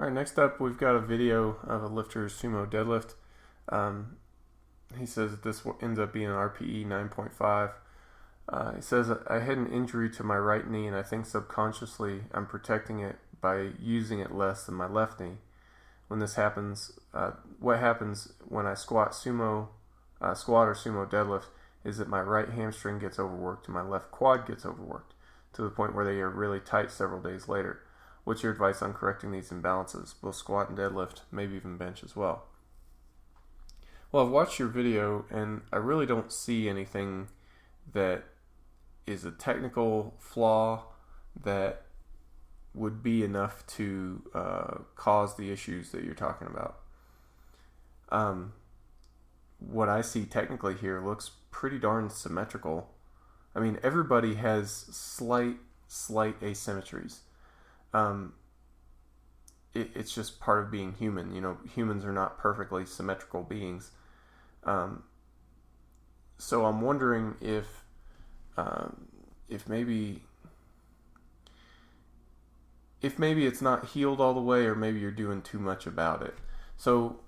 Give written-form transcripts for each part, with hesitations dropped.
All right, next up, we've got a video of a lifter's sumo deadlift. Um, he says that this ends up being an RPE 9.5. He says, I had an injury to my right knee, and I think subconsciously I'm protecting it by using it less than my left knee. When this happens, what happens when I squat or sumo deadlift is that my right hamstring gets overworked and my left quad gets overworked to the point where they are really tight several days later. What's your advice on correcting these imbalances, both squat and deadlift, maybe even bench as well? Well, I've watched your video and I really don't see anything that is a technical flaw that would be enough to cause the issues that you're talking about. What I see technically here looks pretty darn symmetrical. I mean, everybody has slight asymmetries. It's just part of being human. You know, humans are not perfectly symmetrical beings. So I'm wondering if maybe it's not healed all the way, or maybe you're doing too much about it. So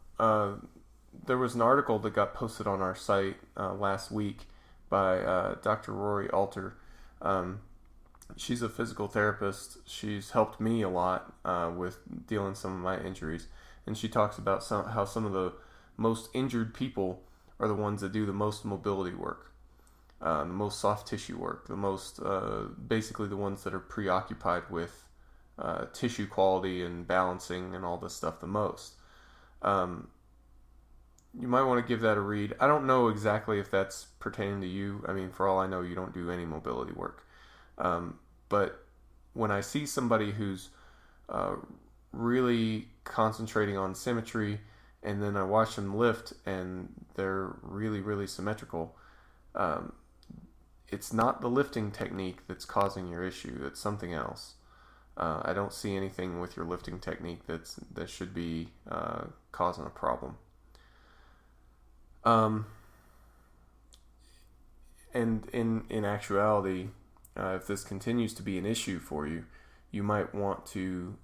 there was an article that got posted on our site last week by Dr. Rory Alter. She's a physical therapist. She's helped me a lot with dealing with some of my injuries. And she talks about how some of the most injured people are the ones that do the most mobility work, the most soft tissue work, the most, basically the ones that are preoccupied with tissue quality and balancing and all this stuff the most. You might want to give that a read. I don't know exactly if that's pertaining to you. I mean, for all I know, you don't do any mobility work. But when I see somebody who's really concentrating on symmetry, and then I watch them lift and they're really symmetrical, it's not the lifting technique that's causing your issue. It's something else. I don't see anything with your lifting technique that should be causing a problem. And in actuality, if this continues to be an issue for you, you might want to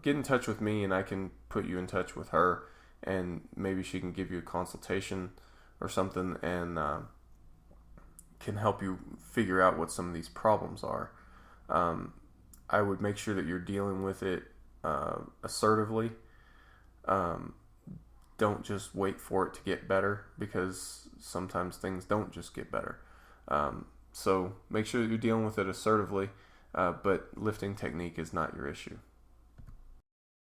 get in touch with me, and I can put you in touch with her, and maybe she can give you a consultation or something, and can help you figure out what some of these problems are. I would make sure that you're dealing with it assertively. Don't just wait for it to get better, because sometimes things don't just get better. So make sure that you're dealing with it assertively, but lifting technique is not your issue.